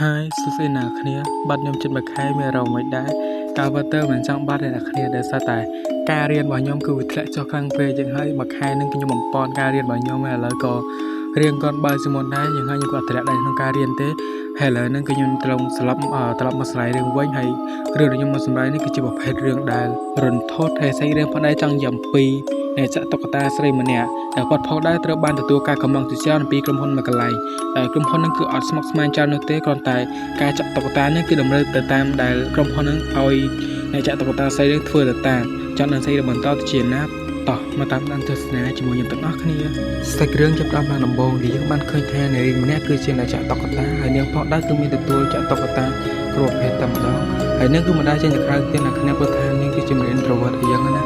Hai សួស្តីអ្នកនរគ្នាបាត់ខ្ញុំចិត្តមួយខែមានអារម្មណ៍មិនដែរការវត្តទៅមិនចង់បាត់អ្នកនរគ្នាដែលសារតែការរៀនរបស់ខ្ញុំគឺវាធ្លាក់ចុះខ្លាំងពេកយ៉ាងហើយមួយខែនឹងខ្ញុំបំពន់ការរៀនរបស់ខ្ញុំហើយឥឡូវក៏រៀនគាត់បើជាមុនដែរយ៉ាងហើយខ្ញុំក៏ធ្លាក់ដែរក្នុងការរៀនទេហើយឥឡូវហ្នឹងគឺខ្ញុំត្រឡប់មកស្រាយរឿងវិញហើយរឿងដែលខ្ញុំមកសម្រាយនេះគឺជាប្រភេទរឿងដែលរន្ធត់ហើយស្អីរឿងផងដែរចង់និយាយអំពីអ្នកចាក់តុក្កតាស្រីម្នាក់ដែលគាត់ផងដែរត្រូវបានទទួលការកំណងជាច្រើនពីក្រុមហ៊ុនមួយកន្លែងតែក្រុមហ៊ុនហ្នឹងគឺអត់ស្មុគស្មាញច្រើននោះទេគ្រាន់តែការចាក់តុក្កតានេះគឺតម្រូវទៅតាមដែលក្រុមហ៊ុនហ្នឹងឲ្យអ្នកចាក់តុក្កតាស្រីហ្នឹងធ្វើទៅតាមចង់ដឹងស្អីទៅបន្តទៅជាណាតោះមកតាមដានទស្សនាជាមួយខ្ញុំទាំងអស់គ្នាសាច់រឿងចាប់ផ្ដើមឡើងដំបូងដែលយើងបានឃើញថានារីម្នាក់គឺជាអ្នកចាក់តុក្កតាហើយនាងផងដែរគឺមានទទួលចាក់តុក្កតាគ្រប់ប្រភេទតែម្ដងហើយនាងគឺមិនដែរចេញទៅក្រៅទៀតអ្នកគ្នាព្រោះថានាងគឺជាមនុស្ស introvert អីយ៉ាងណា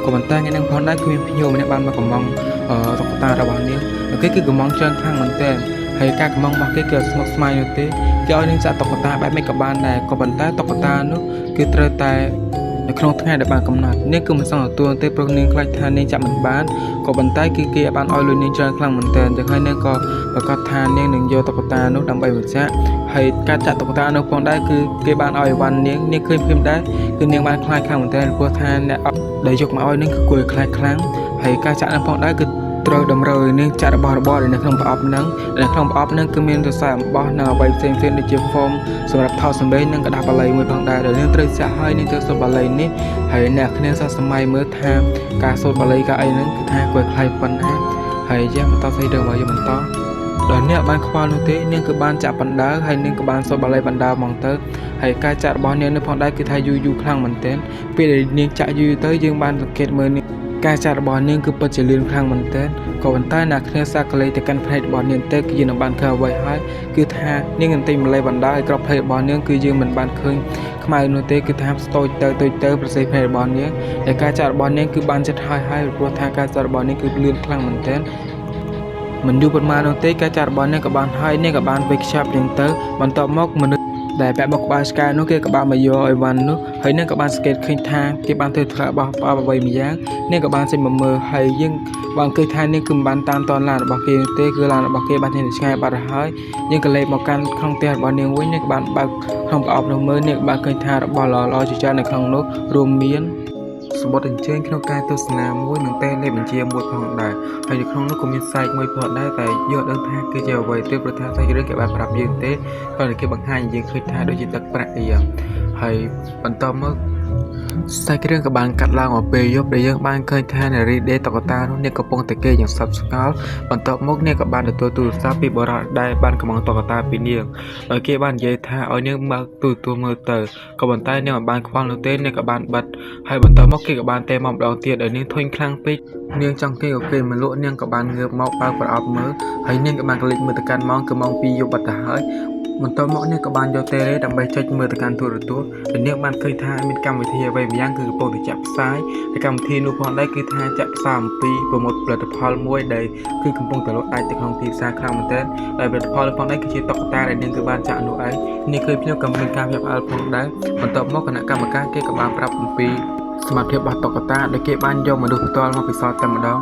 ក៏ប៉ុន្តែថ្ងៃនេះផងដែរគឺមានភ្ញៀវម្នាក់បានមកកំងតុក្កតារបស់នាងគេគឺកំងច្រើនខ្លាំងមែនទែនហើយការកំងរបស់គេគឺស្មុគស្មាញនោះទេគេឲ្យនាងចាក់តុក្កតាបែបមិនក៏បានដែរក៏ប៉ុន្តែតុក្កតានោះគឺត្រូវតែនៅក្នុងថ្ងៃដែលបានកំណត់នាងគឺមិនសងទទួលទេព្រោះនាងខ្លាចថានាងចាក់មិនបានក៏ប៉ុន្តែគឺគេបានឲ្យលុយនាងច្រើនខ្លាំងមែនទែនចឹងហើយនាងក៏ប្រកាសថានាងនឹងយកតុក្កតានោះដើម្បីបញ្ជាក់ហើយការចាក់តុក្កតានោះផងដែរគឺគេបានឲ្យអីវ៉ាន់នាងឃើញភ្លាមដែរគឺនាងបានខ្លាចខ្លាំងមែនទែនព្រោះថាអ្នកដែលយកមកឲ្យនឹងគឺគួរខ្លាចខ្លាំងហើយការចាក់នោះផងដែរគឺត្រូវតម្រូវនាងចាក់របស់របរនៅក្នុងប្រអប់ហ្នឹងនៅក្នុងប្រអប់ហ្នឹងគឺមានសរសៃអំបោះនៅអ្វីផ្សេងៗដូចជា foam សម្រាប់ថតសម្លេងនិងក្តារបាលីមួយផងដែរដែលនាងត្រូវចាក់ហើយនាងត្រូវសូត្របាលីនេះហើយអ្នកគ្នាសាសម័យមើលថាការសូត្របាលីការអីហ្នឹងគឺថាគួរខ្លាចប៉ុណ្ណាហើយយ៉ាងបន្តស្អីទៅមកយើងបន្តដល់អ្នកបានខ្វល់នោះទេនាងគឺបានចាក់បណ្ដើហើយនាងក៏បានសូត្របាលីបណ្ដើហ្មងទៅហើយការចាក់របស់នាងនៅផងដែរគឺថាយូរខ្លាំងមែនទែនពេលដែលនាងចាក់យូរទៅយើងបានសង្កេតមើលការចាក់របស់នាងគឺពិតជាលឿនខ្លាំងមែនទែនក៏ប៉ុន្តែអ្នកគ្នាសាកលេទៅកាន់ផ្នែករបស់នាងទៅគឺយើងនឹងបានឃើញអ្វីហើយគឺថានាងនឹងទិញម្លេះបណ្ដើឲ្យក្របផ្នែករបស់នាងគឺយើងមិនបានឃើញខ្មៅនោះទេគឺថាស្ទូចទៅប្រសិទ្ធភាពរបស់នាងហើយការចាក់របស់នាងគឺបានចិត្តហើយព្រោះថាការចាក់របស់នាងគឺលឿនខ្លាំងមែនទែនមិនយូរប៉ុន្មាននោះទេការចាក់របស់នាងក៏បានហើយនាងក៏បានវេខ្ចាប់នាងទៅបន្ទាប់មកមនុស្សដែលពាក់មកក្បាលឆ្កែនោះគេក៏បានមកយកអីវ៉ាន់នោះហើយនាងក៏បានសង្កេតឃើញថាគេបានធ្វើថ្នាក់របស់ប្រអប់អ្វីមួយយ៉ាងនាងក៏បានចេញមកមើលហើយយើងបានឃើញថានាងគឺមិនបានតាមតនឡានរបស់គេទេគឺឡានរបស់គេបានចេញទៅឆ្ងាយបាត់ហើយយើងក៏លេបមកកាន់ក្នុងផ្ទះរបស់នាងវិញនាងក៏បានបើកក្នុងប្រអប់នោះមើលនាងក៏បានឃើញថារបស់ល្អៗជាច្រើននៅក្នុងនោះរួមមានសម្បត្តិអញ្ជើញក្នុងការទស្សនាមួយនិងតែលេខបញ្ជាមួយផងដែរហើយនៅក្នុងនោះក៏មានសាច់មួយផងដែរតែយើងអត់ដឹងថាគឺជាអ្វីទេព្រោះថាសាច់រឿងគេបានប្រាប់យើងទេគ្រាន់តែគេបង្ហាញយើងឃើញថាដូចជាទឹកប្រាក់អីយ៉ាងហើយបន្តមកសាច់រឿងក៏បានកាត់ឡើងមកពេលយប់ដែលយើងបានឃើញថានារីដេតុក្កតានោះនាងកំពុងតែគេយ៉ាងស្អប់ស្កល់បន្ទាប់មកនាងក៏បានទទួលទូរស័ព្ទពីបរិយាដែលបានកំងតុក្កតាពីនាងដោយគេបាននិយាយថាឲ្យនាងមកទទួលមើលទៅក៏ប៉ុន្តែនាងមិនបានខ្វល់នោះទេនាងក៏បានបិទហើយបន្ទាប់មកគេក៏បានតែមកម្ដងទៀតឲ្យនាងធុញខ្លាំងពេកនាងចង់គេក៏គេមកលក់នាងក៏បានងើបមកបើកប្រអប់មើលហើយនាងក៏បានកលិចមើលទៅកាន់ម៉ោងគឺម៉ោង 2 យប់បាត់ទៅហើយបន្ទាប់មកនាងក៏បានយកតេរ៉េដើម្បីចុចមើលទៅកាន់ទូរទស្សន៍ហើយនាងបានឃើញថាមានកម្មវិធីអ្វីម្យ៉ាងគឺកំពុងតែចាក់ផ្សាយហើយកម្មវិធីនោះផងដែរគឺថាចាក់ផ្សាយអំពីប្រមូលផលិតផលមួយដែលគឺកំពុងតែលក់ដាច់ទៅក្នុងទីផ្សារខ្លាំងមែនទែនហើយផលិតផលផងដែរគឺជាតុក្កតាដែលនាងគឺបានចាក់នោះឯងនាងឃើញភ្ញៀវក៏មានការភ្ញាក់ផ្អើលផងដែរបន្ទាប់មកគណៈកម្មការគេក៏បានប្រាប់អំពីសមត្ថភាពរបស់តុក្កតាដែលគេបានយកមនុស្សផ្ទាល់មកពិសោធន៍តែម្ដង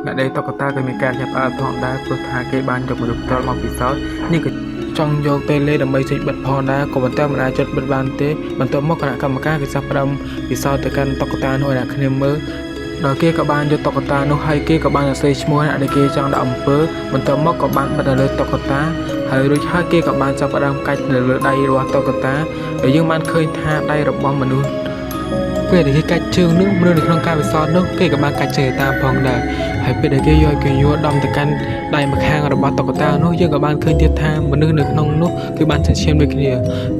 អ្នកដែលតុក្កតាក៏មានការភ្ញាក់ផ្អើលផងដែរព្រោះថាគេបានយកមនុស្សផ្ទាល់មកពិសោធន៍នេះក៏ចង់យកតេឡេដើម្បីចេញបិទផងដែរក៏ប៉ុន្តែមិនអាចចុចបិទបានទេបន្ទាប់មកគណៈកម្មការគេចាប់ផ្ដើមពិសោធន៍ទៅកាន់តុក្កតានោះឲ្យអ្នកគ្នាមើលដល់គេក៏បានយកតុក្កតានោះហើយគេក៏បានសរសេរឈ្មោះអ្នកដែលគេចង់ដាក់អំពើបន្ទាប់មកក៏បានបិទនៅលើតុក្កតាហើយរួចហើយគេក៏បានចាប់ផ្ដើមកាច់នៅលើដៃរបស់តុក្កតាហើយយើងបានឃើញថាដៃរបស់មនុស្សពេលដែលគេកាច់ជើងនោះមនុស្សនៅក្នុងការពិសោធន៍នោះគេក៏បានកាច់ជើងតាមផងដែរហើយពេលដែលគេយកគេយួរដំទៅកាន់ដៃម្ខាងរបស់តុក្កតានោះយើងក៏បានឃើញទៀតថាមនុស្សនៅក្នុងនោះគឺបានចិញ្ចៀនដូចគ្ន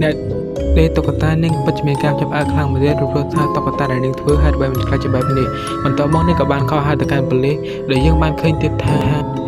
ាអ្នកដែលតុក្កតានាងពិតជាមានការចាប់ផ្ដើមខ្លាំងមែនទេព្រោះថាតុក្កតាដែលនាងធ្វើហេតុបែបនេះខ្លាចជាបែបនេះបន្ទាប់មកនាងក៏បានខកហៅទៅកាន់ប៉ូលីសដែលយើងបានឃើញទៀតថា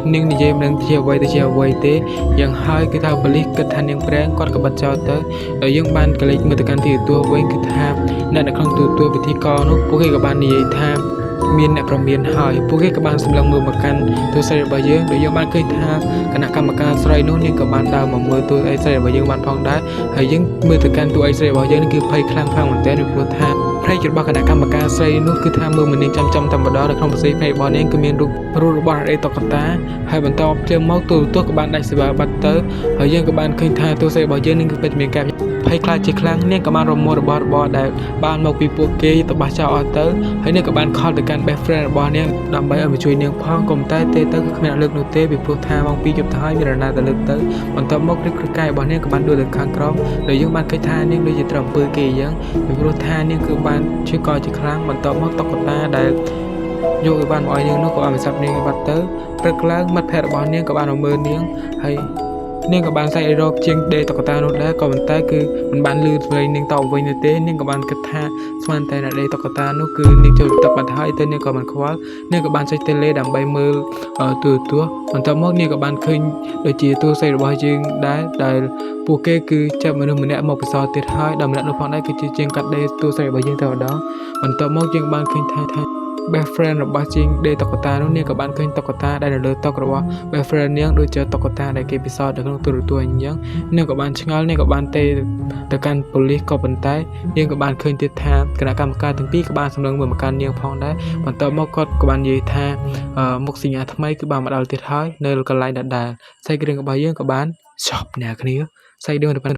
នាងនិយាយមិនដឹងជាអ្វីទៅជាអ្វីទេយ៉ាងហើយគឺថាប៉ូលីសគិតថានាងប្រេងគាត់ក៏បិទចោលទៅហើយយើងបានកលេចមើលទៅកាន់ទីទទួលវិញគឺថាអ្នកនៅក្នុងទូទួលពិធីករនោះពួកគេក៏បាននិយាយថាមានអ្នកប្រមានហើយពួកគេក៏បានសម្លឹងមើលមកកាន់ទូស្រីរបស់យើងដោយយើងបានឃើញថាគណៈកម្មការស្រីនោះនាងក៏បានដើរមកមើលទូអីស្រីរបស់យើងបានផងដែរហើយយើងមើលទៅកាន់ទូអីស្រីរបស់យើងនេះគឺភ័យខ្លាំងមែនទែនព្រោះថាផ្នែក យរបស់គណៈកម្មការស្រីនោះគឺថាមើលមិននាងចំតែម្ដងនៅក្នុងប្រសិទ្ធភាពរបស់នាងគឺមានរូបរបស់អេតុកតាហើយបន្តភ្លាមមកទូរទស្សន៍ក៏បានដាច់សេវាបាត់ទៅហើយយើងក៏បានឃើញថាទូរស័ព្ទរបស់យើងនឹងគឺពិតមានការភ័យខ្លាចជាខ្លាំងនាងក៏បានរមួលរបស់ដែលបានមកពីពួកគេទៅបោះចោលអស់ទៅហើយនាងក៏បានខលទៅកាន់ best friend របស់នាងដើម្បីឲ្យមកជួយនាងផងក៏តែទេទៅគឺគ្មានអ្នកលើកនោះទេពីព្រោះថាម៉ោង2យប់ទៅហើយមាននរណាទៅលើកទៅបន្ទាប់មកគ្រឹះកាយរបស់នាងក៏បានដួលទៅខាងក្រោមដោយយើងបានឃើញថានាងដូចជាត្រូវអំពើគេអញ្ចឹងពីព្រោះថានាងគឺបានឈឺកជាខ្លាំងបន្ទាប់មកតុក្កតាដែលយកឲ្យបានមកឲ្យនាងនោះក៏បានសម្រាប់នាងបាត់ទៅព្រឹកឡើងមិត្តភ័ក្តិរបស់នាងក៏បានមកមើលនាងហើយនាងក៏បានសែករកជាងដេតុក្កតានោះដែរក៏ប៉ុន្តែគឺមិនបានលឺព្រៃនាងតបវិញនោះទេនាងក៏បានគិតថាស្មានតែដេតុក្កតានោះគឺនាងចូលទឹកបាត់ហើយទៅនាងក៏មិនខ្វល់នាងក៏បានចុចតេឡេដើម្បីមើលទូរទស្សន៍បន្ទាប់មកនាងក៏បានឃើញដូចជាទូរស័ព្ទរបស់យើងដែរដែលពួកគេគឺចាប់មនុស្សម្នាក់មកពិសោធន៍ទៀតហើយដល់ម្នាក់នោះផងដែរគឺជាជាងកាត់ដេទូរស័ព្ទរបស់យើងទៅម្ដងបន្ទាប់មកយើងបានឃើញថាbest friend របស់ជាងដេតុក្កតានោះនាងក៏បានឃើញតុក្កតាដែលនៅលើតុរបស់ best friend នាងដូចជាតុក្កតាដែលគេពិសោធន៍នៅក្នុងទូរទស្សន៍អញ្ចឹងនាងក៏បានឆ្ងល់នាងក៏បានទៅកាន់ប៉ូលីសក៏ប៉ុន្តែនាងក៏បានឃើញទៀតថាគណៈកម្មការទាំងពីរក៏បានសម្លឹងមើលមកកាន់នាងផងដែរបន្ទាប់មកគាត់ក៏បាននិយាយថាមុខសញ្ញាថ្មីគឺបានមកដល់ទៀតហើយនៅកន្លែងដដែលសាច់រឿងរបស់យើងក៏បានចប់អ្នកគ្នាសាច់រឿង